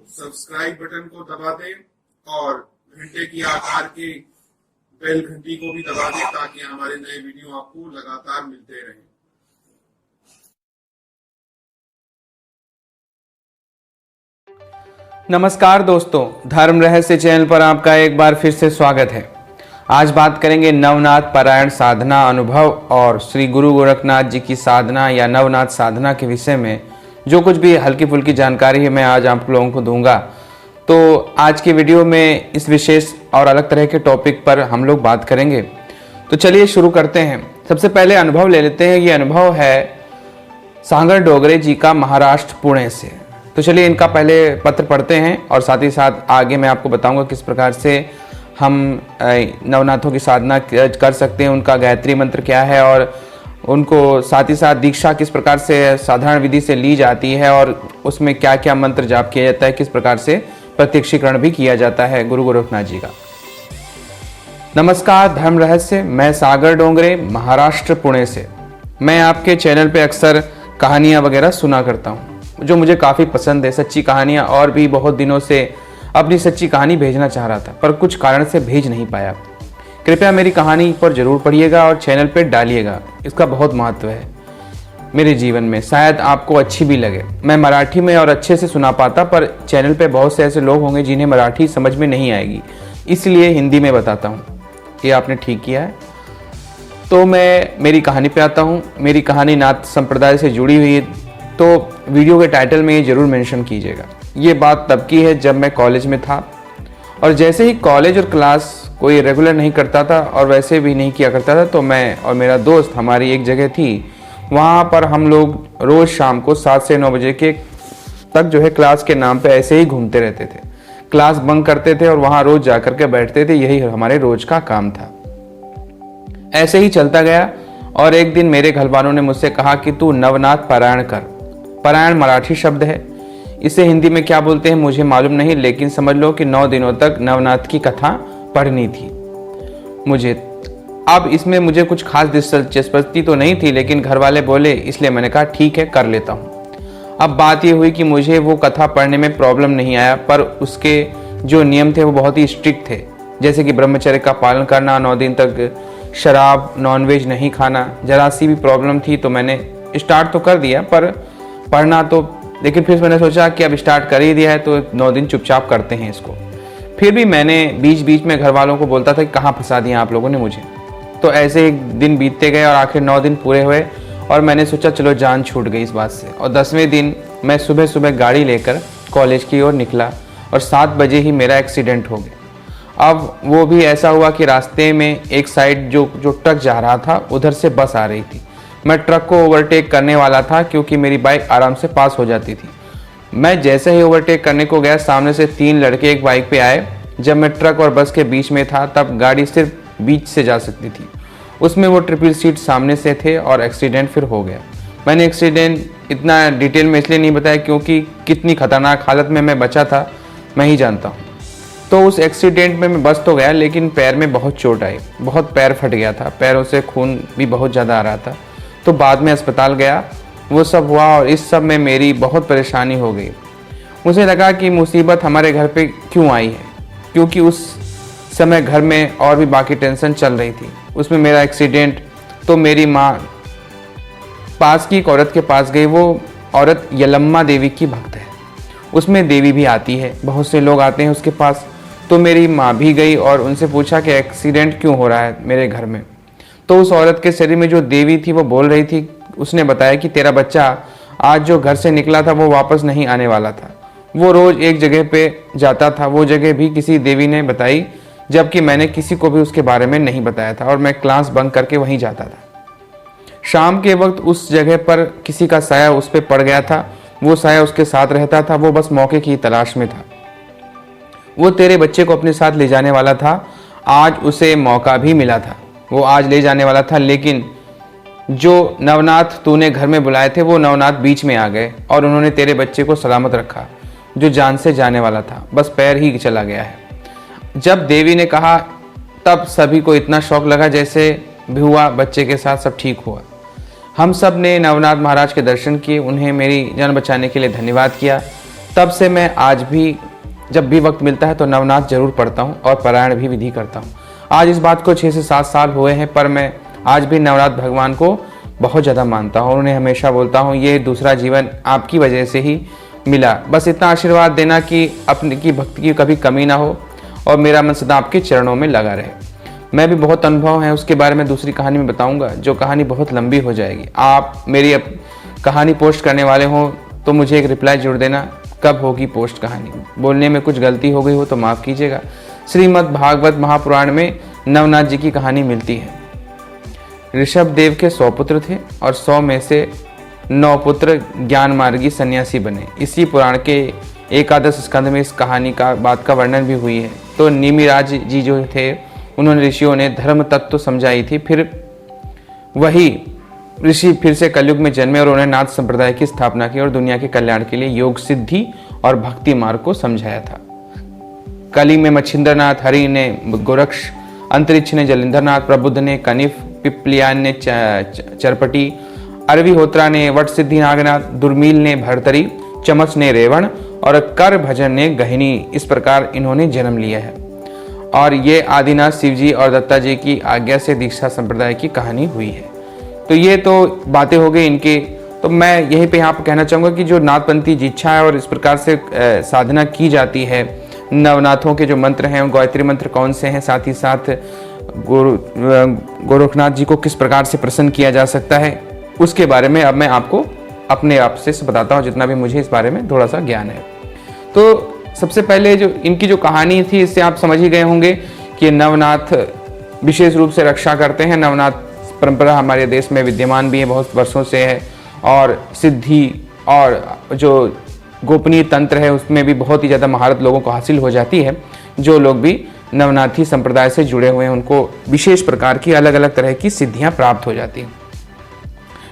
Subscribe button को दबा दें और घंटे की आकार के बेल घंटी को भी दबा दें ताकि हमारे नए वीडियो आपको लगातार मिलते रहें। नमस्कार दोस्तों, धर्म रहस्य चैनल पर आपका एक बार फिर से स्वागत है। आज बात करेंगे नवनाथ पारायण साधना अनुभव और श्री गुरु गोरखनाथ जी की साधना या नवनाथ साधना के विषय में जो कुछ भी हल्की फुल्की जानकारी है मैं आज आप लोगों को दूंगा। तो आज की वीडियो में इस विशेष और अलग तरह के टॉपिक पर हम लोग बात करेंगे। तो चलिए शुरू करते हैं। सबसे पहले अनुभव ले लेते हैं। ये अनुभव है सागर डोगरे जी का, महाराष्ट्र पुणे से। तो चलिए इनका पहले पत्र पढ़ते हैं और साथ ही साथ आगे मैं आपको बताऊंगा किस प्रकार से हम नवनाथों की साधना कर सकते हैं, उनका गायत्री मंत्र क्या है और उनको साथ ही साथ दीक्षा किस प्रकार से साधारण विधि से ली जाती है और उसमें क्या क्या मंत्र जाप किया जाता है, किस प्रकार से प्रत्यक्षीकरण भी किया जाता है गुरु गोरखनाथ जी का। नमस्कार धर्म रहस्य, मैं सागर डोंगरे, महाराष्ट्र पुणे से। मैं आपके चैनल पे अक्सर कहानियाँ वगैरह सुना करता हूँ जो मुझे काफ़ी पसंद है, सच्ची कहानियाँ, और भी बहुत दिनों से अपनी सच्ची कहानी भेजना चाह रहा था पर कुछ कारण से भेज नहीं पाया। कृपया मेरी कहानी पर जरूर पढ़िएगा और चैनल पर डालिएगा, इसका बहुत महत्व है मेरे जीवन में, शायद आपको अच्छी भी लगे। मैं मराठी में और अच्छे से सुना पाता पर चैनल पे बहुत से ऐसे लोग होंगे जिन्हें मराठी समझ में नहीं आएगी, इसलिए हिंदी में बताता हूँ। ये आपने ठीक किया है। तो मैं मेरी कहानी पे आता हूँ। मेरी कहानी नाथ संप्रदाय से जुड़ी हुई है, तो वीडियो के टाइटल में ये जरूर मेंशन कीजिएगा। ये बात तब की है जब मैं कॉलेज में था और जैसे ही कॉलेज और क्लास कोई रेगुलर नहीं करता था और वैसे भी नहीं किया करता था, तो मैं और मेरा दोस्त, हमारी एक जगह थी, वहाँ पर हम लोग रोज़ शाम को 7 से 9 बजे के तक जो है क्लास के नाम पे ऐसे ही घूमते रहते थे। क्लास बंक करते थे और वहाँ रोज़ जा कर के बैठते थे, यही हमारे रोज का काम था। ऐसे ही चलता गया और एक दिन मेरे घर वालों ने मुझसे कहा कि तू नवनाथ पारायण कर। पारायण मराठी शब्द है, इसे हिंदी में क्या बोलते हैं मुझे मालूम नहीं, लेकिन समझ लो कि 9 दिनों तक नवनाथ की कथा पढ़नी थी मुझे। अब इसमें मुझे कुछ खास दिलचस्पी तो नहीं थी, लेकिन घर वाले बोले इसलिए मैंने कहा ठीक है, कर लेता हूँ। अब बात ये हुई कि मुझे वो कथा पढ़ने में प्रॉब्लम नहीं आया, पर उसके जो नियम थे वो बहुत ही स्ट्रिक्ट थे, जैसे कि ब्रह्मचर्य का पालन करना, 9 दिन तक शराब नॉनवेज नहीं खाना। जरा सी भी प्रॉब्लम थी तो मैंने स्टार्ट तो कर दिया पर पढ़ना तो, लेकिन फिर मैंने सोचा कि अब स्टार्ट कर ही दिया है तो 9 दिन चुपचाप करते हैं इसको। फिर भी मैंने बीच बीच में घर वालों को बोलता था कि कहाँ फंसा दिया आप लोगों ने मुझे। तो ऐसे ही दिन बीतते गए और आखिर 9 दिन पूरे हुए और मैंने सोचा चलो जान छूट गई इस बात से। और 10वें दिन मैं सुबह सुबह गाड़ी लेकर कॉलेज की ओर निकला और 7 बजे ही मेरा एक्सीडेंट हो गया। अब वो भी ऐसा हुआ कि रास्ते में एक साइड जो ट्रक जा रहा था उधर से बस आ रही थी। मैं ट्रक को ओवरटेक करने वाला था क्योंकि मेरी बाइक आराम से पास हो जाती थी। मैं जैसे ही ओवरटेक करने को गया, सामने से 3 लड़के एक बाइक पे आए। जब मैं ट्रक और बस के बीच में था तब गाड़ी सिर्फ बीच से जा सकती थी, उसमें वो ट्रिपल सीट सामने से थे और एक्सीडेंट फिर हो गया। मैंने एक्सीडेंट इतना डिटेल में इसलिए नहीं बताया क्योंकि कितनी खतरनाक हालत में मैं बचा था मैं ही जानता हूँ। तो उस एक्सीडेंट में मैं बच तो गया, लेकिन पैर में बहुत चोट आई, बहुत पैर फट गया था, पैरों से खून भी बहुत ज़्यादा आ रहा था। तो बाद में अस्पताल गया, वो सब हुआ और इस सब में मेरी बहुत परेशानी हो गई। मुझे लगा कि मुसीबत हमारे घर पे क्यों आई है, क्योंकि उस समय घर में और भी बाकी टेंशन चल रही थी। उसमें मेरा एक्सीडेंट, तो मेरी माँ पास की एक औरत के पास गई। वो औरत यलम्मा देवी की भक्त है, उसमें देवी भी आती है, बहुत से लोग आते हैं उसके पास। तो मेरी माँ भी गई और उनसे पूछा कि एक्सीडेंट क्यों हो रहा है मेरे घर में। तो उस औरत के शरीर में जो देवी थी वो बोल रही थी, उसने बताया कि तेरा बच्चा आज जो घर से निकला था वो वापस नहीं आने वाला था। वो रोज एक जगह पे जाता था, वो जगह भी किसी देवी ने बताई, जबकि मैंने किसी को भी उसके बारे में नहीं बताया था और मैं क्लास बंक करके वहीं जाता था। शाम के वक्त उस जगह पर किसी का साया उस पर पड़ गया था, वो साया उसके साथ रहता था, वो बस मौके की तलाश में था। वो तेरे बच्चे को अपने साथ ले जाने वाला था, आज उसे मौका भी मिला था, वो आज ले जाने वाला था, लेकिन जो नवनाथ तूने घर में बुलाए थे वो नवनाथ बीच में आ गए और उन्होंने तेरे बच्चे को सलामत रखा, जो जान से जाने वाला था, बस पैर ही चला गया है। जब देवी ने कहा तब सभी को इतना शौक लगा जैसे भी हुआ बच्चे के साथ सब ठीक हुआ। हम सब ने नवनाथ महाराज के दर्शन किए, उन्हें मेरी जान बचाने के लिए धन्यवाद किया। तब से मैं आज भी जब भी वक्त मिलता है तो नवनाथ जरूर पढ़ता हूँ और पारायण भी विधि करता हूँ। आज इस बात को 6 से 7 साल हुए हैं, पर मैं आज भी नवनाथ भगवान को बहुत ज़्यादा मानता हूँ और उन्हें हमेशा बोलता हूँ ये दूसरा जीवन आपकी वजह से ही मिला। बस इतना आशीर्वाद देना कि अपनी की भक्ति की कभी कमी ना हो और मेरा मन सदा आपके चरणों में लगा रहे। मैं भी बहुत अनुभव है, उसके बारे में दूसरी कहानी में बताऊंगा, जो कहानी बहुत लंबी हो जाएगी। आप मेरी कहानी पोस्ट करने वाले हो तो मुझे एक रिप्लाई जोड़ देना कब होगी पोस्ट कहानी। बोलने में कुछ गलती हो गई हो तो माफ़ कीजिएगा। श्रीमद् भागवत महापुराण में नवनाथ जी की कहानी मिलती है। ऋषभ देव के 100 पुत्र थे और 100 में से 9 पुत्र ज्ञान मार्गी सन्यासी बने। इसी पुराण के एकादश स्कंद में इस कहानी का बात का वर्णन भी हुई है। तो निमिराज जी जो थे उन्होंने ऋषियों ने धर्म तत्व समझाई थी, फिर वही ऋषि फिर से कलयुग में जन्मे और उन्होंने नाथ संप्रदाय की स्थापना की और दुनिया के कल्याण के लिए योग सिद्धि और भक्ति मार्ग को समझाया था। कली में मच्छिंद्रनाथ, हरि ने गोरक्ष, अंतरिक्ष ने जलेंद्रनाथ, प्रबुद्ध ने कनिफ, पिपलियान ने चरपटी, अरविहोत्रा ने वट सिद्धि नागनाथ, दुर्मिल ने भरतरी, चमच ने रेवण और कर भजन ने गहिनी। इस प्रकार इन्होंने जन्म लिया है और ये आदिनाथ शिव जी और दत्ता जी की आज्ञा से दीक्षा संप्रदाय की कहानी हुई है। तो ये तो बातें हो गई इनकी। तो मैं यहीं पे यहाँ पर कहना चाहूँगा कि जो नाथपंथी दीक्षा है और इस प्रकार से साधना की जाती है, नवनाथों के जो मंत्र हैं, गायत्री मंत्र कौन से हैं, साथ ही साथ गोरखनाथ जी को किस प्रकार से प्रसन्न किया जा सकता है, उसके बारे में अब मैं आपको अपने आप से बताता हूँ जितना भी मुझे इस बारे में थोड़ा सा ज्ञान है। तो सबसे पहले जो इनकी जो कहानी थी, इससे आप समझ ही गए होंगे कि नवनाथ विशेष रूप से रक्षा करते हैं। नवनाथ परंपरा हमारे देश में विद्यमान भी है, बहुत वर्षों से है और सिद्धि और जो गोपनीय तंत्र है उसमें भी बहुत ही ज़्यादा महारत लोगों को हासिल हो जाती है। जो लोग भी नवनाथी संप्रदाय से जुड़े हुए हैं उनको विशेष प्रकार की अलग अलग तरह की सिद्धियां प्राप्त हो जाती हैं।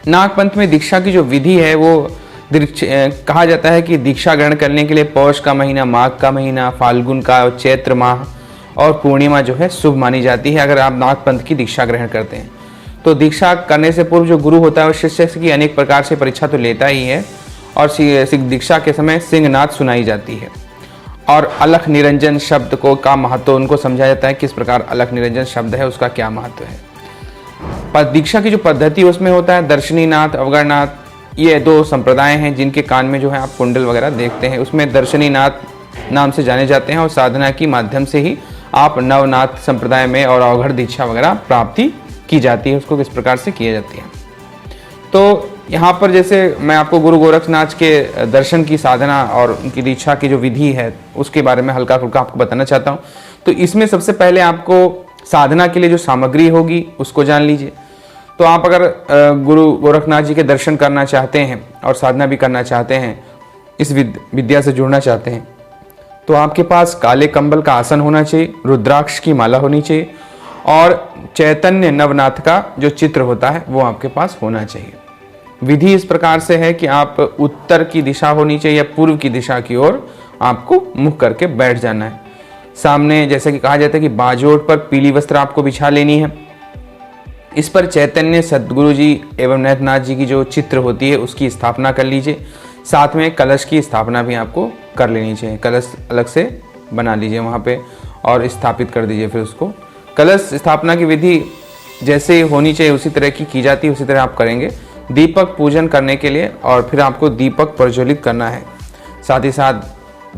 नागपंथ में दीक्षा की जो विधि है वो कहा जाता है कि दीक्षा ग्रहण करने के लिए पौष का महीना, माघ का महीना, फाल्गुन का, चैत्र माह और पूर्णिमा जो है शुभ मानी जाती है अगर आप नागपंथ की दीक्षा ग्रहण करते हैं। तो दीक्षा करने से पूर्व जो गुरु होता है वो शिष्य की अनेक प्रकार से परीक्षा तो लेता ही है और दीक्षा के समय सिंहनाद सुनाई जाती है और अलख निरंजन शब्द को का महत्व उनको समझाया जाता है। किस प्रकार अलख निरंजन शब्द है, उसका क्या महत्व है। पर दीक्षा की जो पद्धति उसमें होता है दर्शनीनाथ, अवगरनाथ, ये 2 संप्रदाय हैं जिनके कान में जो है आप कुंडल वगैरह देखते हैं। उसमें दर्शनीनाथ नाम से जाने जाते हैं और साधना की माध्यम से ही आप नवनाथ संप्रदाय में और अवघड़ दीक्षा वगैरह प्राप्ति की जाती है। उसको किस प्रकार से किया जाती है। तो यहाँ पर जैसे मैं आपको गुरु गोरखनाथ के दर्शन की साधना और उनकी दीक्षा की जो विधि है उसके बारे में हल्का फुल्का आपको बताना चाहता हूँ। तो इसमें सबसे पहले आपको साधना के लिए जो सामग्री होगी उसको जान लीजिए। तो आप अगर गुरु गोरखनाथ जी के दर्शन करना चाहते हैं और साधना भी करना चाहते हैं, इस विद्या से जुड़ना चाहते हैं, तो आपके पास काले कंबल का आसन होना चाहिए, रुद्राक्ष की माला होनी चाहिए और चैतन्य नवनाथ का जो चित्र होता है वो आपके पास होना चाहिए। विधि इस प्रकार से है कि आप उत्तर की दिशा होनी चाहिए या पूर्व की दिशा की ओर आपको मुख करके बैठ जाना है। सामने जैसे कि कहा जाता है कि बाजोट पर पीली वस्त्र आपको बिछा लेनी है। इस पर चैतन्य सद्गुरु जी एवं नैथनाथ जी की जो चित्र होती है उसकी स्थापना कर लीजिए। साथ में कलश की स्थापना भी आपको कर लेनी चाहिए। कलश अलग से बना लीजिए वहाँ पे और स्थापित कर दीजिए। फिर उसको कलश स्थापना की विधि जैसे होनी चाहिए उसी तरह की जाती है, उसी तरह आप करेंगे। दीपक पूजन करने के लिए और फिर आपको दीपक प्रज्वलित करना है। साथ ही साथ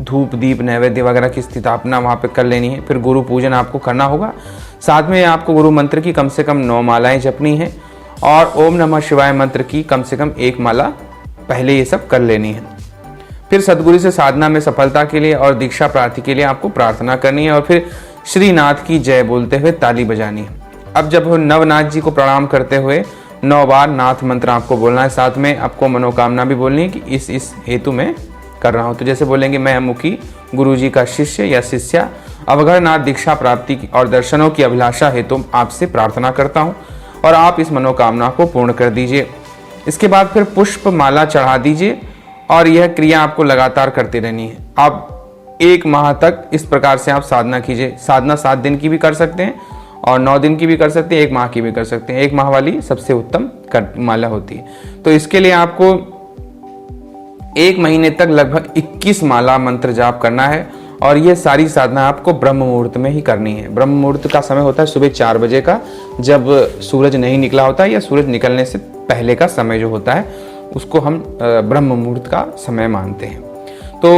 धूप दीप नैवेद्य वगैरह की स्थापना वहाँ पे कर लेनी है। फिर गुरु पूजन आपको करना होगा। साथ में आपको गुरु मंत्र की कम से कम 9 मालाएं जपनी है और ओम नमः शिवाय मंत्र की कम से कम 1 माला पहले ये सब कर लेनी है। फिर सदगुरु से साधना में सफलता के लिए और दीक्षा प्राप्ति के लिए आपको प्रार्थना करनी है और फिर श्रीनाथ की जय बोलते हुए ताली बजानी है। अब जब नवनाथ जी को प्रणाम करते हुए 9 बार नाथ मंत्र आपको बोलना है। साथ में आपको मनोकामना भी बोलनी है कि इस हेतु में कर रहा हूँ। तो जैसे बोलेंगे मैं मुखी गुरु जी का शिष्य या शिष्या अवघड़नाथ दीक्षा प्राप्ति और दर्शनों की अभिलाषा हेतु आपसे प्रार्थना करता हूँ और आप इस मनोकामना को पूर्ण कर दीजिए। इसके बाद फिर पुष्प माला चढ़ा दीजिए और यह क्रिया आपको लगातार करती रहनी है। आप 1 माह तक इस प्रकार से आप साधना कीजिए। साधना 7 दिन की भी कर सकते हैं और 9 दिन की भी कर सकते हैं, 1 माह की भी कर सकते हैं। 1 माह वाली सबसे उत्तम माला होती है। तो इसके लिए आपको 1 महीने तक लगभग 21 माला मंत्र जाप करना है और ये सारी साधना आपको ब्रह्म मुहूर्त में ही करनी है। ब्रह्म मुहूर्त का समय होता है सुबह 4 बजे का, जब सूरज नहीं निकला होता है या सूरज निकलने से पहले का समय जो होता है उसको हम ब्रह्म मुहूर्त का समय मानते हैं। तो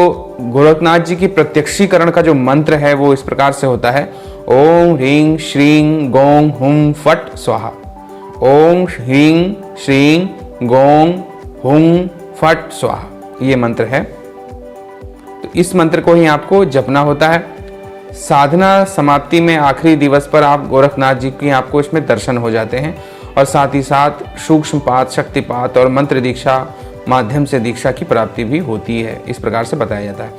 गोरखनाथ जी की प्रत्यक्षीकरण का जो मंत्र है वो इस प्रकार से होता है, ओम ह्रीं श्रीं गों हुं फट स्वाहा। ओम ह्रीं श्रीं गों हुं फट स्वाहा, ये मंत्र है। तो इस मंत्र को ही आपको जपना होता है। साधना समाप्ति में आखिरी दिवस पर आप गोरखनाथ जी की आपको इसमें दर्शन हो जाते हैं और साथ ही साथ सूक्ष्मपात, शक्तिपात और मंत्र दीक्षा माध्यम से दीक्षा की प्राप्ति भी होती है, इस प्रकार से बताया जाता है।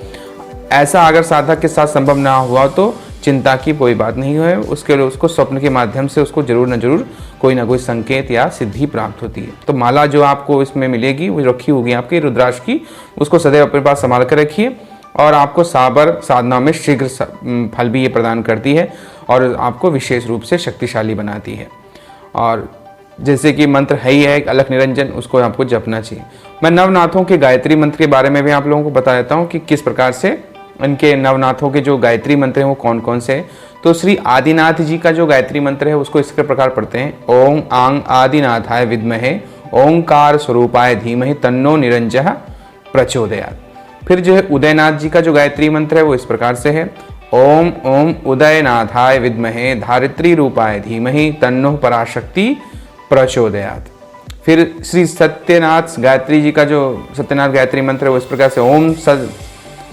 ऐसा अगर साधक के साथ संभव ना हुआ तो चिंता की कोई बात नहीं है, उसके लिए उसको स्वप्न के माध्यम से उसको जरूर न जरूर कोई ना कोई संकेत या सिद्धि प्राप्त होती है। तो माला जो आपको इसमें मिलेगी वो रखी होगी आपकी रुद्राक्ष की, उसको सदैव अपने पास संभाल कर रखिए और आपको साबर साधना में शीघ्र फल भी ये प्रदान करती है और आपको विशेष रूप से शक्तिशाली बनाती है। और जैसे कि मंत्र है ही है अलख निरंजन, उसको आपको जपना चाहिए। मैं नवनाथों के गायत्री मंत्र के बारे में भी आप लोगों को बता देता हूँ कि किस प्रकार से इनके नवनाथों के जो गायत्री मंत्र हैं वो कौन कौन से हैं। तो श्री आदिनाथ जी का जो गायत्री मंत्र है उसको इस प्रकार पढ़ते हैं, ओम आंग आदिनाथाय विद्महे ओंकार स्वरूपाय धीमहि तन्नो निरंजः प्रचोदयात्। फिर जो है उदयनाथ जी का जो गायत्री मंत्र है वो इस प्रकार से है, ओम ओम उदयनाथाय विद्महे धारित्री रूपाय धीमहि तन्नो पराशक्ति प्रचोदयात्। फिर श्री सत्यनाथ गायत्री जी का जो सत्यनाथ गायत्री मंत्र है वो इस प्रकार से, ओम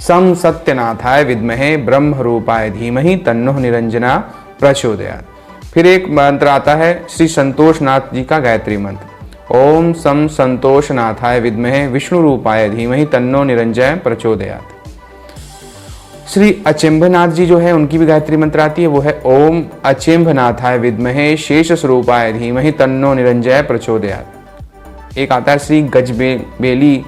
सम सत्यनाथाय विद्महे ब्रह्म रूपाय धीमहि तन्नो निरंजना प्रचोदयात्। फिर एक मंत्र आता है श्री संतोषनाथ जी का गायत्री मंत्र, ओम सम संतोषनाथाय विद्महे विष्णु रूपाय धीमहि तन्नो निरंजय प्रचोदयात्। श्री अचिंभनाथ जी जो है उनकी भी गायत्री मंत्र आती है, वो है ओम अचिंभनाथाय विद्महे शेष स्वरूपाय धीमहि तन्नो निरंजय प्रचोदयात्। एक आता है श्री गजबेली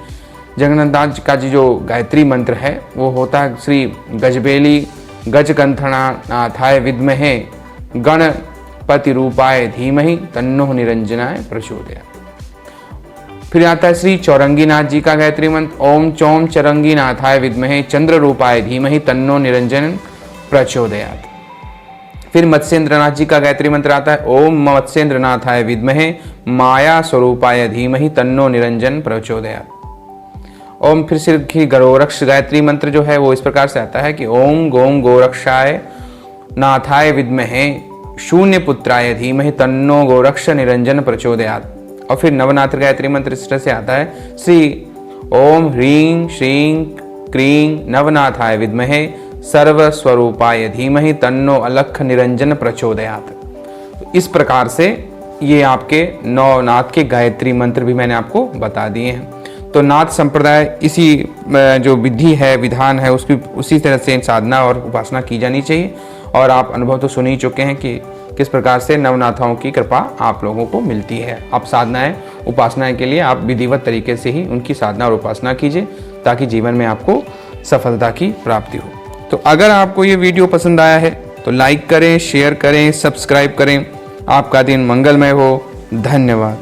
जगन्नाथ का जी जो गायत्री मंत्र है वो होता है श्री गजबेली गजकंथनाथाय विद्महे गणपति रूपाय धीमहि तन्नो निरंजनाय प्रचोदयात्। फिर आता है श्री चौरंगीनाथ जी का गायत्री मंत्र, ओम चौम चरंगीनाथाय विद्महे चंद्र रूपाय धीमहि तन्नो निरंजन प्रचोदयात्। फिर मत्स्येंद्रनाथ जी का गायत्री मंत्र आता है, ओम मत्स्येंद्रनाथाय विद्महे माया स्वरूपाय धीमहि तन्नो निरंजन प्रचोदयात्। ओम फिर श्री गोरक्ष गायत्री मंत्र जो है वो इस प्रकार से आता है कि ओम गोम गोरक्षाय नाथाय विद्महे शून्य पुत्राय धीमहि तन्नो गोरक्ष निरंजन प्रचोदयात्। और फिर नवनाथ गायत्री मंत्र इस तरह से आता है, श्री ओम ह्रीं श्रीं क्रीं नवनाथाय विद्महे सर्वस्वरूपाय धीमहि तन्नो अलख निरंजन प्रचोदयात्। तो इस प्रकार से ये आपके नवनाथ के गायत्री मंत्र भी मैंने आपको बता दिए हैं। तो नाथ संप्रदाय इसी जो विधि है विधान है उसकी उसी तरह से साधना और उपासना की जानी चाहिए। और आप अनुभव तो सुन ही चुके हैं कि किस प्रकार से नवनाथों की कृपा आप लोगों को मिलती है। आप साधनाएं उपासनाएं के लिए आप विधिवत तरीके से ही उनकी साधना और उपासना कीजिए ताकि जीवन में आपको सफलता की प्राप्ति हो। तो अगर आपको ये वीडियो पसंद आया है तो लाइक करें, शेयर करें, सब्सक्राइब करें। आपका दिन मंगलमय हो। धन्यवाद।